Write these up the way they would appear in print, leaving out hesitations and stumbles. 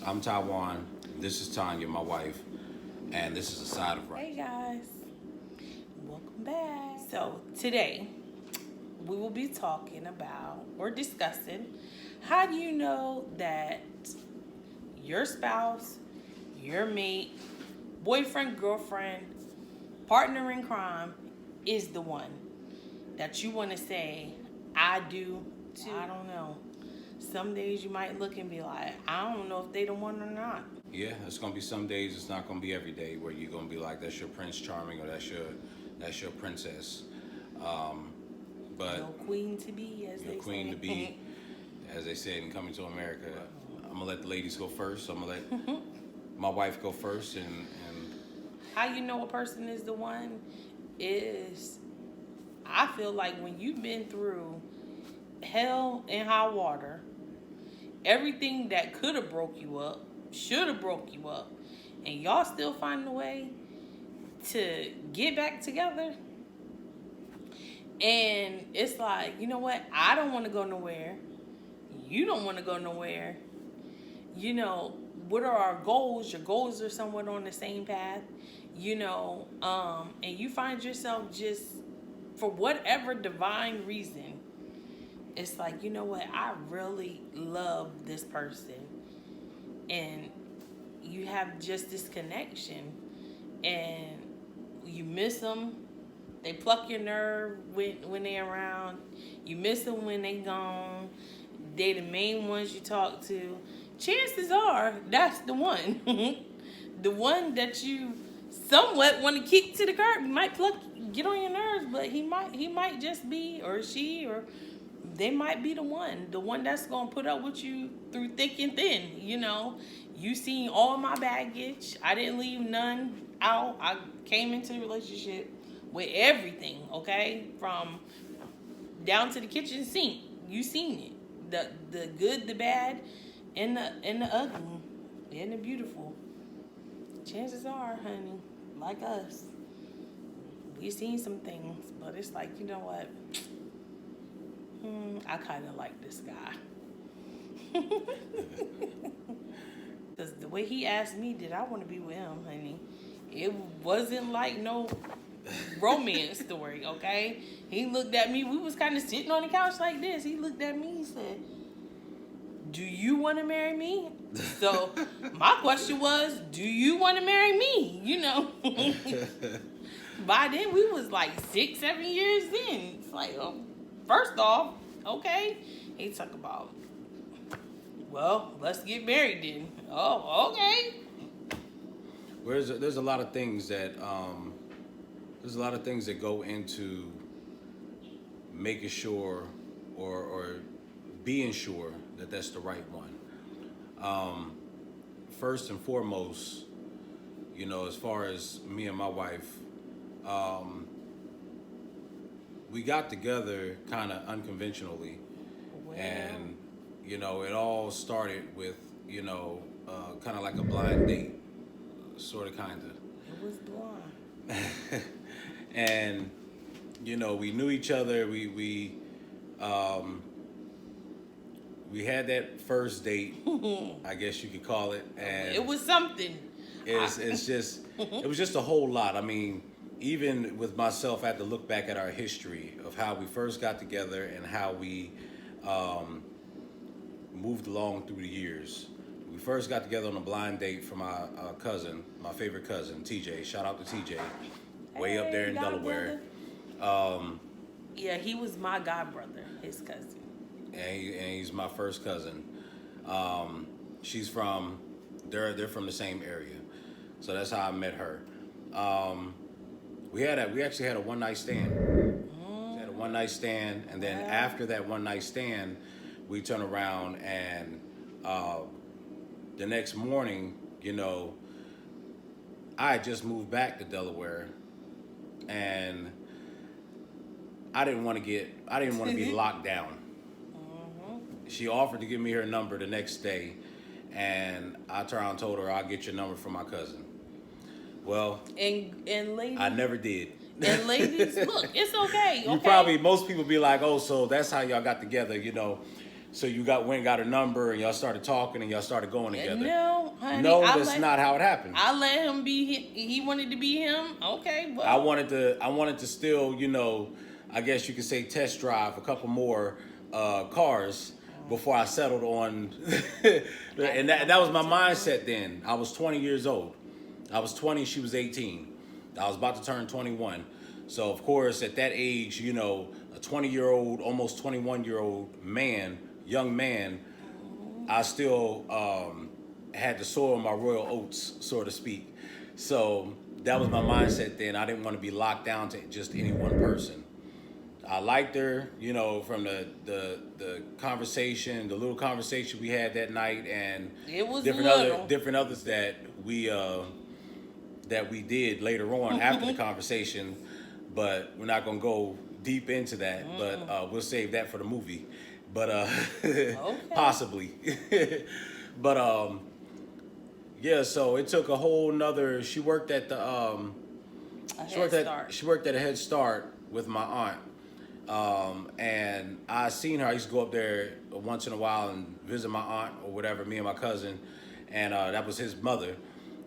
I'm Taiwan. This is Tanya, my wife, and this is a side of Hey right. guys, welcome back. So today we will be talking about or discussing how do you know that your spouse, your mate, boyfriend, girlfriend, partner in crime is the one that you want to say, I do too. I don't know. Some days you might look and be like, I don't know if they the one or not. Yeah, it's gonna be some days. It's not gonna be every day where you're gonna be like, "That's your Prince Charming" or "That's your princess." Um, but Your queen to be, as your they queen say. to be, as they said in Coming to America. I'm gonna let the ladies go first. So I'm gonna let my wife go first, and How you know a person is the one is, I feel like when you've been through hell and high water, everything that could have broke you up, should have broke you up, and y'all still find a way to get back together. And it's like, you know what? I don't want to go nowhere. You don't want to go nowhere. You know, what are our goals? Your goals are somewhat on the same path, and you find yourself just, for whatever divine reason, it's like, you know what, I really love this person, and you have just this connection, and you miss them. They pluck your nerve when they're around. You miss them when they gone. They the main ones you talk to. Chances are that's the one. The one that you somewhat want to kick to the curb. He might get on your nerves, but he might just be, or she, or they might be the one that's gonna put up with you through thick and thin. You seen all my baggage. I didn't leave none out. I came into the relationship with everything, okay, from down to the kitchen sink. You seen it, the good, the bad, and the ugly, and the beautiful. Chances are, honey, like us, we seen some things, but it's like, you know what? I kind of like this guy. Because the way he asked me, did I want to be with him, honey? It wasn't like no romance story, okay? He looked at me. We was kind of sitting on the couch like this. He looked at me. He said, do you want to marry me? So my question was, do you want to marry me? By then we was like 6-7 years in. It's like, first off, okay. He talk about, well, let's get married then. Oh, okay. there's a lot of things that go into making sure or being sure that that's the right one. First and foremost, as far as me and my wife, we got together kind of unconventionally, Well, and it all started with kind of like a blind date, sort of, kind of. it was blonde. And we knew each other. We had that first date, I guess you could call it, and It was something. it's just it was just a whole lot. I mean, even with myself, I had to look back at our history of how we first got together and how we moved along through the years. We first got together on a blind date from my cousin, my favorite cousin, TJ. Shout out to TJ, way up there in God Delaware. Yeah, he was my god brother, his cousin. And he's my first cousin. She's from, they're from the same area, so that's how I met her. We actually had a one night stand. We had a one night stand, and then after that one night stand, we turned around and the next morning, I had just moved back to Delaware, and I didn't want to be locked down. She offered to give me her number the next day, and I turned around and told her, I'll get your number from my cousin. Well, And ladies, I never did. and ladies, look, it's okay. Most people be like, oh, so that's how y'all got together, So you went and got her number and y'all started talking and y'all started going together. No, honey. No, that's not how it happened. I let him be him. He wanted to be him. Okay, well. I wanted to still, I guess you could say test drive a couple more cars before I settled on, and that was my mindset then. I was 20 years old. I was 20, she was 18. I was about to turn 21. So of course, at that age, a 20-year-old, almost 21-year-old man, young man, I still had to sow my royal oats, so to speak. So that was my mindset then. I didn't want to be locked down to just any one person. I liked her, from the conversation, the little conversation we had that night, and it was different others that we did later on after the conversation. But we're not gonna go deep into that. But we'll save that for the movie. But okay. Possibly. But yeah. So it took a whole nother. She worked at the she worked at a Head Start with my aunt. And I seen her. I used to go up there once in a while and visit my aunt or whatever. Me and my cousin, and that was his mother.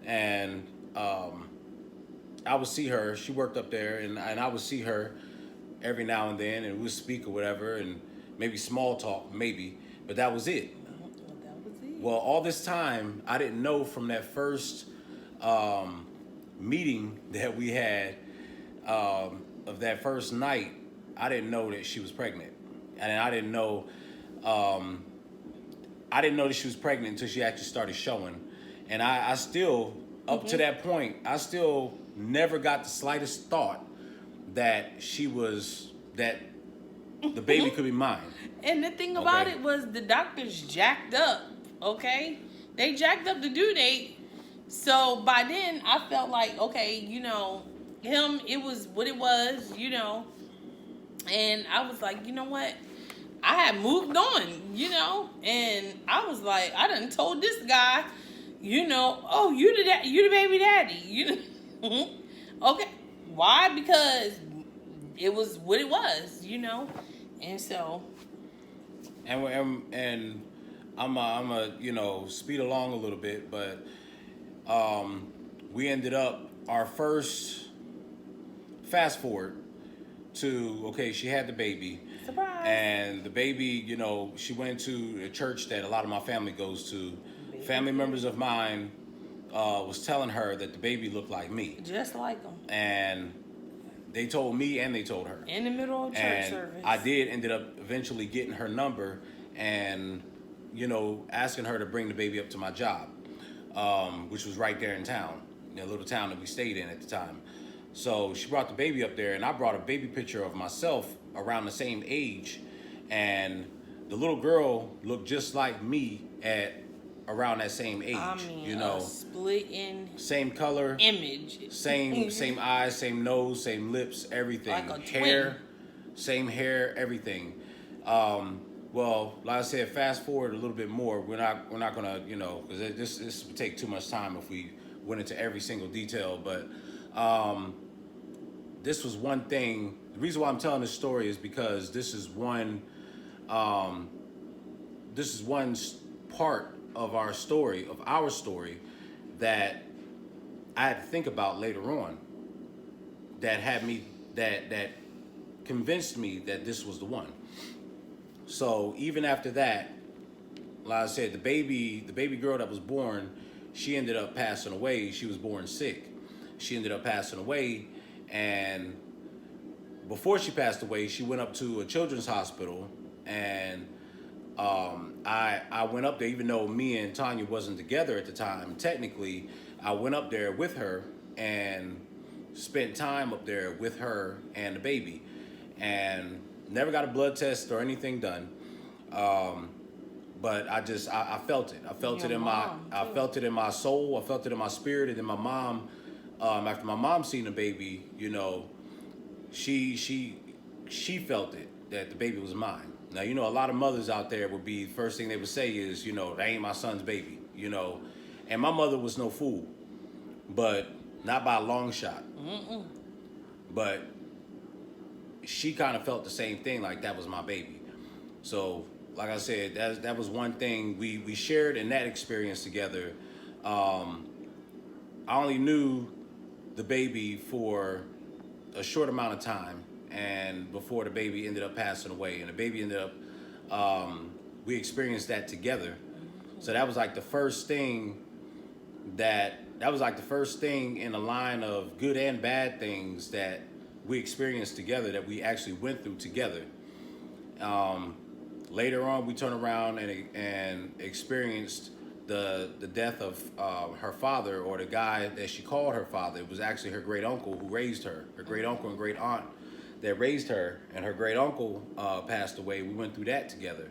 And I would see her. She worked up there, and I would see her every now and then, and we'd speak or whatever, and maybe small talk, maybe. But that was it. Well, all this time, I didn't know from that first meeting that we had of that first night, I didn't know that she was pregnant. And I didn't know that she was pregnant until she actually started showing. And I still, up to that point, I still never got the slightest thought that that the baby could be mine. And the thing about it was the doctors jacked up, okay? They jacked up the due date. So by then I felt like, okay, him, it was what it was, and I was like, you know what? I had moved on, and I was like, I done told this guy, oh, you the baby daddy, Okay. Why? Because it was what it was, and so. And I'm a speed along a little bit, but we ended up our first fast forward to she had the baby. Surprise. And the baby, she went to a church that a lot of my family goes to. Family members of mine was telling her that the baby looked like me. Just like him. And they told me and they told her. In the middle of church service. I ended up eventually getting her number and, asking her to bring the baby up to my job, which was right there in town, a little town that we stayed in at the time. So she brought the baby up there, and I brought a baby picture of myself around the same age, and the little girl looked just like me at around that same age. I mean, a splitting same color image, same eyes, same nose, same lips, everything. Like a hair, twin. Same hair, everything. Well, like I said, fast forward a little bit more. We're not gonna, because this would take too much time if we went into every single detail. But this was one thing. The reason why I'm telling this story is because this is one part of our story, that I had to think about later on. That had me, that convinced me that this was the one. So even after that, like I said, the baby girl that was born, she ended up passing away. She was born sick. She ended up passing away, and before she passed away, she went up to a children's hospital, and I went up there, even though me and Tanya wasn't together at the time. Technically, I went up there with her and spent time up there with her and the baby, and never got a blood test or anything done. But I felt it. I felt it in my soul. I felt it in my spirit. And then my mom, after my mom seen the baby, she felt it, that the baby was mine. Now, a lot of mothers out there would be, first thing they would say is, that ain't my son's baby, And my mother was no fool, but not by a long shot. But she kind of felt the same thing, like that was my baby. So like I said, that was one thing we shared in that experience together. I only knew the baby for a short amount of time, and before the baby ended up passing away, and the baby ended up, we experienced that together. So that was like the first thing that was like the first thing in a line of good and bad things that we experienced together, that we actually went through together. Later on, we turned around and experienced the death of her father, or the guy that she called her father. It was actually her great uncle who raised her, her great uncle and great aunt that raised her, and her great uncle passed away. We went through that together.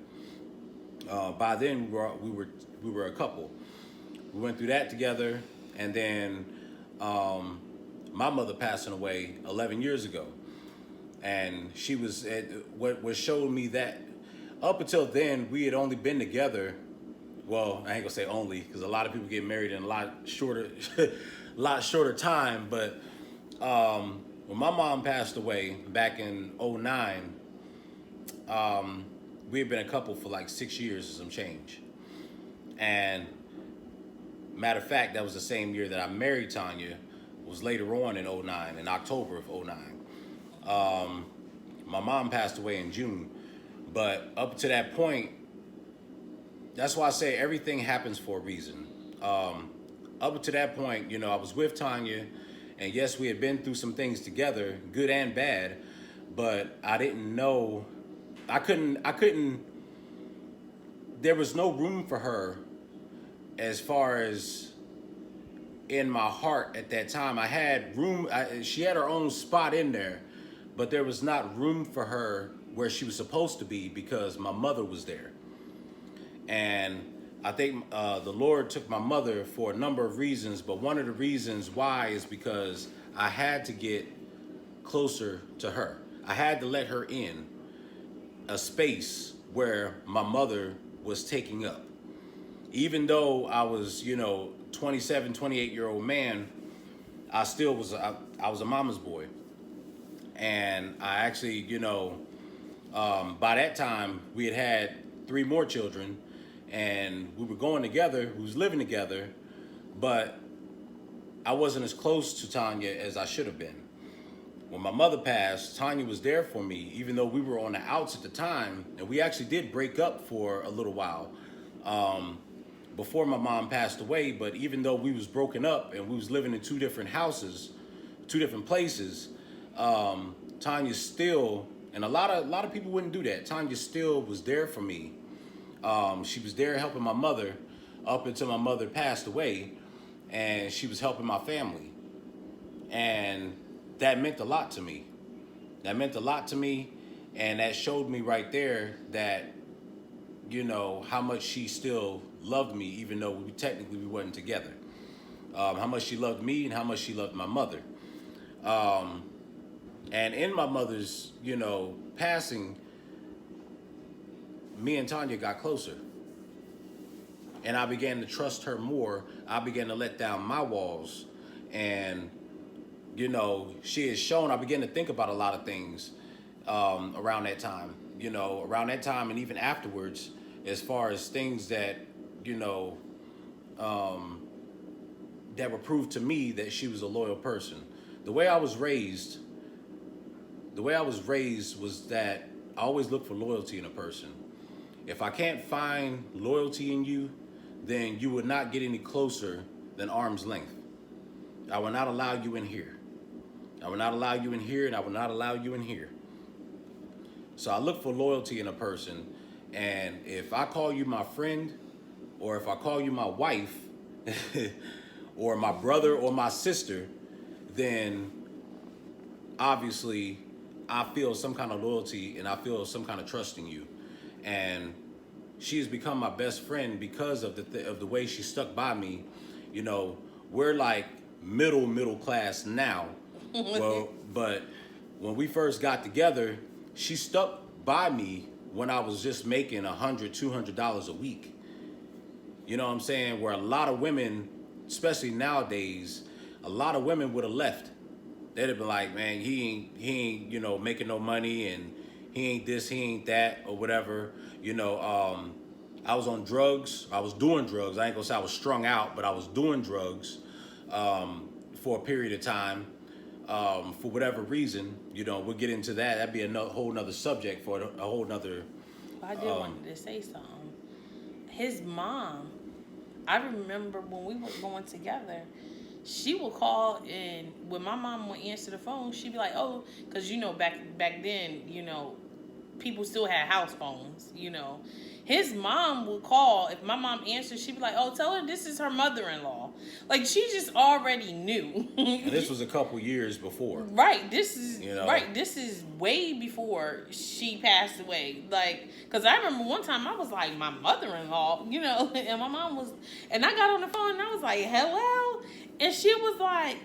By then, we were a couple. We went through that together, and then my mother passing away 11 years ago, and she was what showed me that up until then we had only been together. Well, I ain't gonna say only, because a lot of people get married in a lot shorter, time. But when my mom passed away back in '09, we had been a couple for like 6 years or some change. And matter of fact, that was the same year that I married Tanya. Was later on in '09, in October of '09. My mom passed away in June, but up to that point, that's why I say everything happens for a reason. Up to that point, you know, I was with Tanya, and yes, we had been through some things together, good and bad, but I didn't know, I couldn't, there was no room for her as far as in my heart at that time. I had room, she had her own spot in there, but there was not room for her where she was supposed to be because my mother was there. And I think the Lord took my mother for a number of reasons, but one of the reasons why is because I had to get closer to her. I had to let her in a space where my mother was taking up. Even though I was, 27, 28-year-old man, I still was, I was a mama's boy. And I actually, by that time, we had 3 more children, and we were going together, we was living together, but I wasn't as close to Tanya as I should have been. When my mother passed, Tanya was there for me, even though we were on the outs at the time, and we actually did break up for a little while before my mom passed away. But even though we was broken up and we was living in 2 different houses, 2 different places, Tanya still, and a lot of people wouldn't do that, Tanya still was there for me. She was there helping my mother up until my mother passed away, and she was helping my family. And that meant a lot to me. That meant a lot to me, and that showed me right there that, how much she still loved me, even though we wasn't together. How much she loved me and how much she loved my mother. And in my mother's, passing, me and Tanya got closer. And I began to trust her more. I began to let down my walls. And, she has shown, I began to think about a lot of things around that time. And even afterwards, as far as things that, that were proved to me that she was a loyal person. The way I was raised was that I always look for loyalty in a person. If I can't find loyalty in you, then you would not get any closer than arm's length. I will not allow you in here. I will not allow you in here, and I will not allow you in here. So I look for loyalty in a person, and if I call you my friend, or if I call you my wife, or my brother or my sister, then obviously I feel some kind of loyalty and I feel some kind of trust in you. And she has become my best friend because of the way she stuck by me. We're like middle class now. Well, but when we first got together, she stuck by me when I was just making $100, $200 a week. You know what I'm saying? Where a lot of women, especially nowadays, a lot of women would have left. They'd have been like, man, he ain't, making no money, and he ain't this, he ain't that, or whatever. You know, I was on drugs. I was doing drugs. I ain't gonna say I was strung out, but I was doing drugs for a period of time. For whatever reason, you know, we'll get into that. That'd be a whole nother subject for a whole nother. I did wanted to say something. His mom, I remember when we were going together, she would call, and when my mom would answer the phone, she'd be like, "Oh," because you know back then, you know, people still had house phones, you know. His mom would call. If my mom answered, she'd be like, "Oh, tell her this is her mother-in-law." Like, she just already knew. And this was a couple years before. Right. This is, you know, right. This is way before she passed away. Like, because I remember one time I was like, my mother-in-law, you know, and my mom was, and I got on the phone and I was like, "Hello?" And she was like,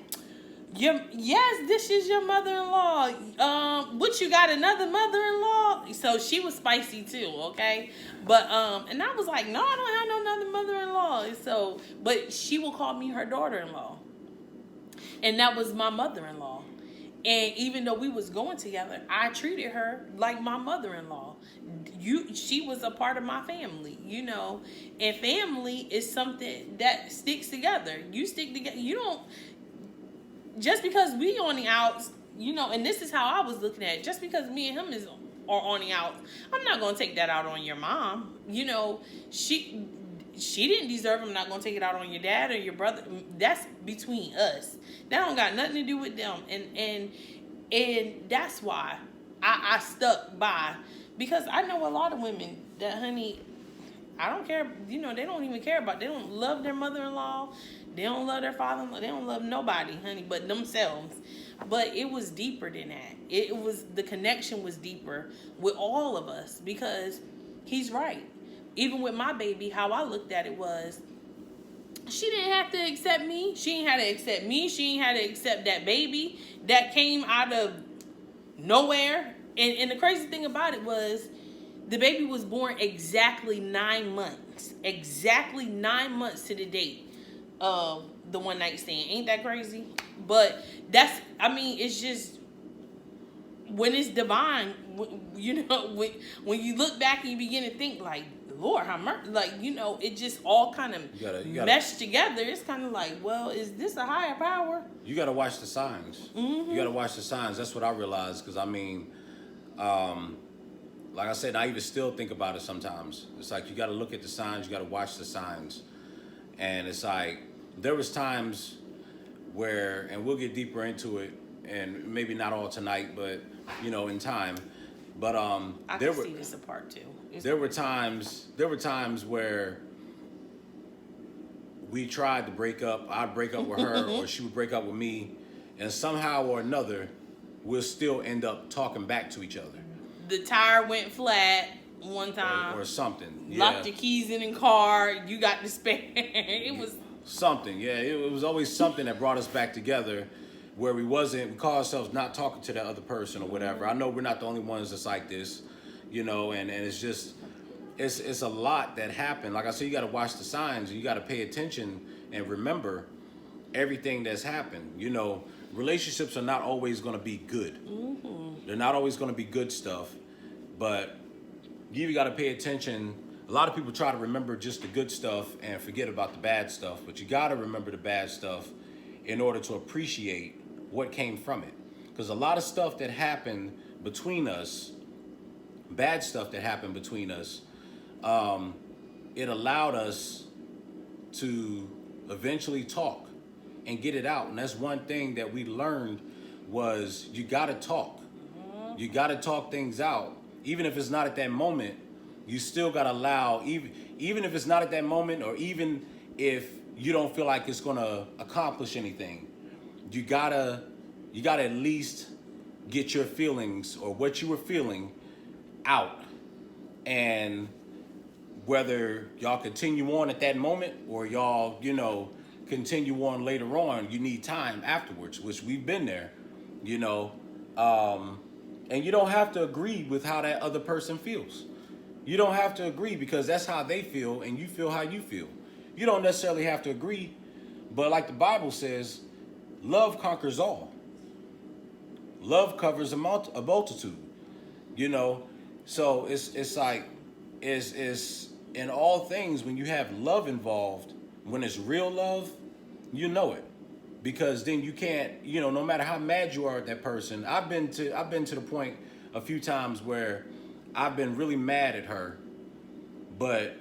yes, this is your mother-in-law. What, you got another mother-in-law? So she was spicy too, okay? But and I was like, no, I don't have no another mother-in-law. And so, but she will call me her daughter-in-law, and that was my mother-in-law. And even though we was going together, I treated her like my mother-in-law. She was a part of my family, you know. And family is something that sticks together. You stick together. You don't. Just because we on the outs, you know, and this is how I was looking at it. Just because me and him are on the outs, I'm not going to take that out on your mom. You know, she didn't deserve it. I'm not going to take it out on your dad or your brother. That's between us. That don't got nothing to do with them. And that's why I stuck by. Because I know a lot of women that, honey, I don't care. You know, they don't even care about. They don't love their mother-in-law. They don't love their father-in-law. They don't love nobody, honey, but themselves. But it was deeper than that. It was, the connection was deeper with all of us, because he's right. Even with my baby, how I looked at it was, she didn't have to accept me. She ain't had to accept me. She ain't had to accept that baby that came out of nowhere. And the crazy thing about it was, the baby was born exactly 9 months. Exactly 9 months to the date of the one night stand. Ain't that crazy? But that's, I mean, it's just, when it's divine, you know, when you look back and you begin to think like, Lord, how much, like, you know, it just all kind of meshed together. It's kind of like, well, is this a higher power? You got to watch the signs. Mm-hmm. You got to watch the signs. That's what I realized. Because, I mean, like I said, I even still think about it sometimes. It's like, you got to look at the signs. You got to watch the signs. And it's like, there was times where, and we'll get deeper into it, and maybe not all tonight, but, you know, in time. But I can see this apart too. There were times where we tried to break up. I'd break up with her, or she would break up with me, and somehow or another, we'll still end up talking back to each other. The tire went flat one time, or something. Locked your keys in the car. You got the spare. It was something. Yeah, it was always something that brought us back together, where we call ourselves not talking to that other person or whatever. I know we're not the only ones that's like this, you know, and it's just, it's a lot that happened. Like I said, you got to watch the signs, and you got to pay attention and remember everything that's happened. You know, relationships are not always going to be good. Mm-hmm. They're not always going to be good stuff, but you got to pay attention. A lot of people try to remember just the good stuff and forget about the bad stuff, but you got to remember the bad stuff in order to appreciate what came from it. Because a lot of stuff that happened between us, bad stuff that happened between us, it allowed us to eventually talk and get it out. And that's one thing that we learned, was you got to talk. You got to talk things out. Even if it's not at that moment, you still got to allow, even if it's not at that moment, or even if you don't feel like it's going to accomplish anything, you gotta at least get your feelings, or what you were feeling, out. And whether y'all continue on at that moment, or y'all, you know, continue on later on, you need time afterwards, which we've been there, you know. And you don't have to agree with how that other person feels. You don't have to agree, because that's how they feel, and you feel how you feel. You don't necessarily have to agree, but like the Bible says, love conquers all. Love covers a multitude. You know, so it's like is in all things when you have love involved, when it's real love, you know it. Because then you can't, no matter how mad you are at that person. I've been to the point a few times where I've been really mad at her, but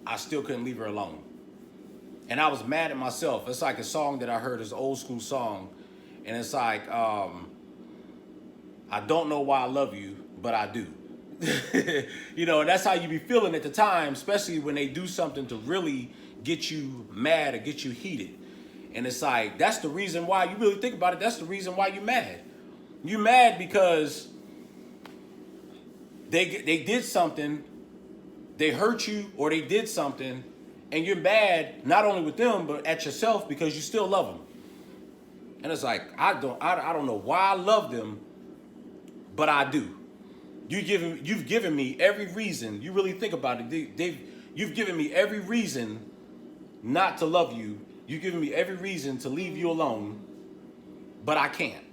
I still couldn't leave her alone. And I was mad at myself. It's like a song that I heard, this old school song, and it's like, I don't know why I love you, but I do. And that's how you be feeling at the time, especially when they do something to really get you mad or get you heated. And it's like, that's the reason why, you really think about it, that's the reason why you're mad. You mad because they did something, they hurt you, or they did something, and you're mad not only with them but at yourself because you still love them. And it's like, I don't know why I love them, but I do. You've given me every reason. You really think about it. You've given me every reason not to love you. You've given me every reason to leave you alone, but I can't.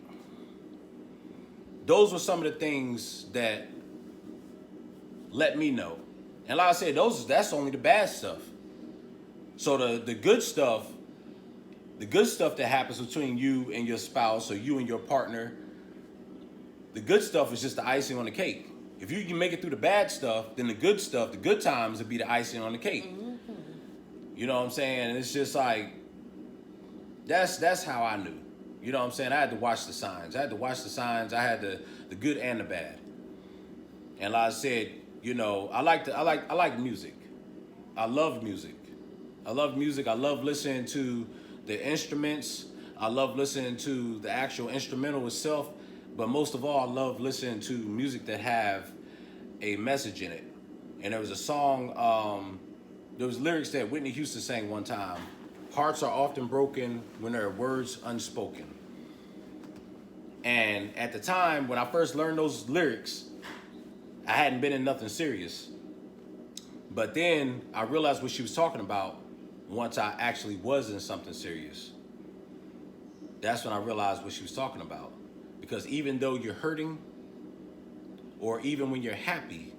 Those were some of the things that let me know. And like I said, that's only the bad stuff. So the good stuff that happens between you and your spouse or you and your partner, the good stuff is just the icing on the cake. If you can make it through the bad stuff, then the good stuff, the good times would be the icing on the cake. Mm-hmm. You know what I'm saying? And it's just like, that's how I knew. You know what I'm saying? I had to watch the signs. I had the good and the bad. And like I said, I like music. I love music. I love listening to the instruments. I love listening to the actual instrumental itself. But most of all, I love listening to music that have a message in it. And there was a song, there was lyrics that Whitney Houston sang one time. Hearts are often broken when there are words unspoken. And at the time, when I first learned those lyrics, I hadn't been in nothing serious. But then I realized what she was talking about once I actually was in something serious. That's when I realized what she was talking about. Because even though you're hurting, or even when you're happy,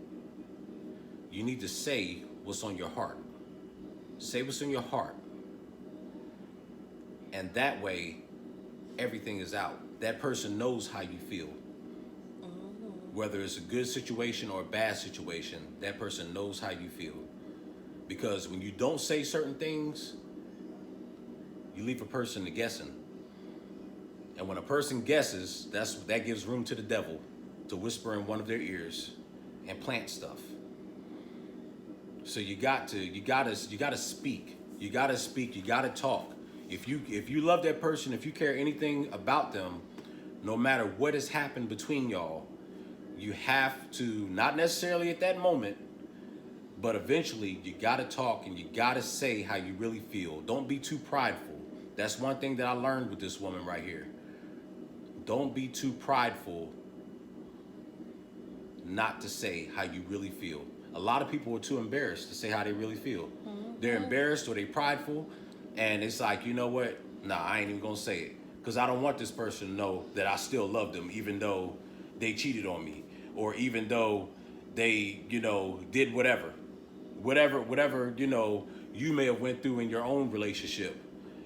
you need to say what's on your heart. Say what's in your heart. And that way, everything is out. That person knows how you feel. Whether it's a good situation or a bad situation, that person knows how you feel. Because when you don't say certain things, you leave a person to guessing. And when a person guesses, that gives room to the devil to whisper in one of their ears and plant stuff. So you gotta speak. You gotta talk. If you love that person, if you care anything about them, no matter what has happened between y'all, you have to, not necessarily at that moment, but eventually you gotta talk and you gotta say how you really feel. Don't be too prideful. That's one thing that I learned with this woman right here. Don't be too prideful not to say how you really feel. A lot of people are too embarrassed to say how they really feel. Mm-hmm. They're embarrassed or they're prideful, and it's like, you know what? Nah, I ain't even gonna say it. Because I don't want this person to know that I still love them, even though they cheated on me, or even though they, did whatever, you may have went through in your own relationship.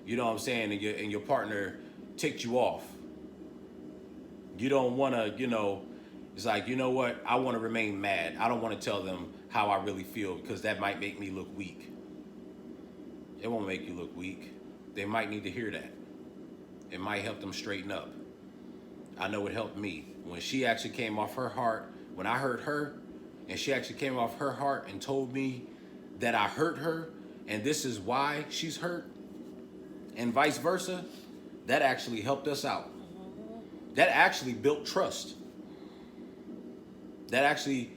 You know what I'm saying? And your partner ticked you off. You don't want to, it's like, you know what? I want to remain mad. I don't want to tell them how I really feel because that might make me look weak. It won't make you look weak. They might need to hear that. It might help them straighten up. I know it helped me. When she actually came off her heart, when I hurt her, and she actually came off her heart and told me that I hurt her, and this is why she's hurt, and vice versa, that actually helped us out. That actually built trust. And that actually,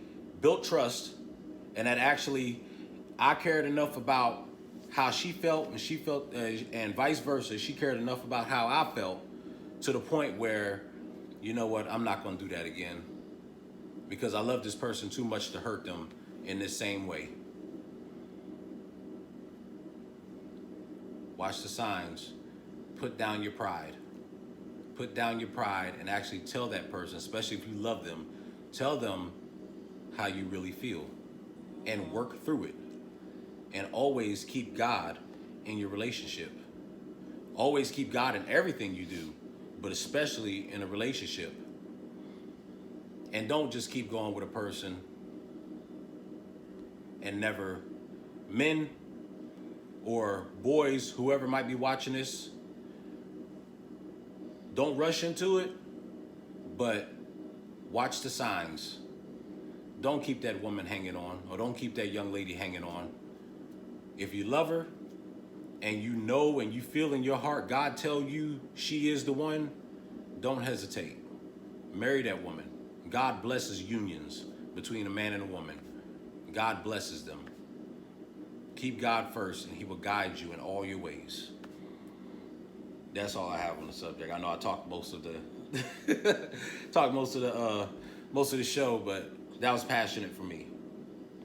I cared enough about how she felt, and she felt, and vice versa, she cared enough about how I felt, to the point where, you know what, I'm not going to do that again, because I love this person too much to hurt them in this same way. Watch the signs. Put down your pride. Put down your pride and actually tell that person, especially if you love them, Tell them how you really feel and work through it. And always keep God in your relationship. Always keep God in everything you do, but especially in a relationship. And don't just keep going with a person and never, men or boys, whoever might be watching this, don't rush into it, but watch the signs. Don't keep that woman hanging on, or don't keep that young lady hanging on. If you love her and you know and you feel in your heart God tell you she is the one, don't hesitate. Marry that woman. God blesses unions between a man and a woman. God blesses them. Keep God first and he will guide you in all your ways. That's all I have on the subject. I know I talked most of the most of the show, but that was passionate for me.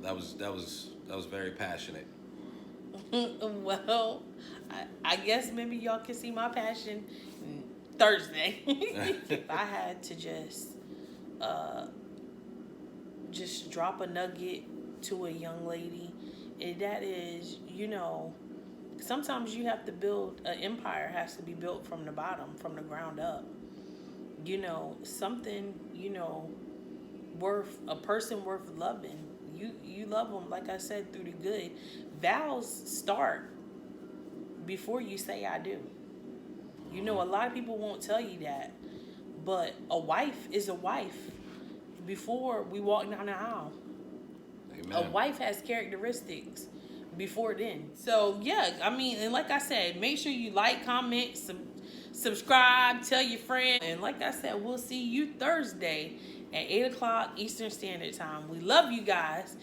That was very passionate. Well, I guess maybe y'all can see my passion Thursday. If I had to just drop a nugget to a young lady, and that is, sometimes you have to build an empire. Has to be built from the bottom, from the ground up. Something worth a person worth loving. You love them, like I said, through the good. Vows start before you say I do. A lot of people won't tell you that, but a wife is a wife before we walk down the aisle. Amen. A wife has characteristics before then. So yeah, and like I said, make sure you like, comment, subscribe, tell your friends, and like I said, we'll see you Thursday at 8 o'clock Eastern Standard Time. We love you guys,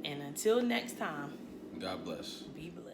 and until next time, God bless. be blessed.